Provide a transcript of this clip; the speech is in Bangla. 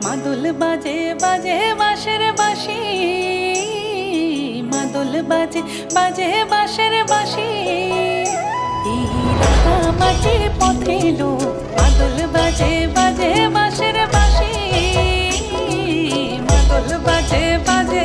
মাদল বাজে বাজে বাঁশের বাঁশি, মাদল বাজে বাজে বাঁশের বাঁশি। এই রাঙা মাটির পথে এলো মাদল বাজে বাজে বাঁশের বাঁশি, মাদল বাজে বাজে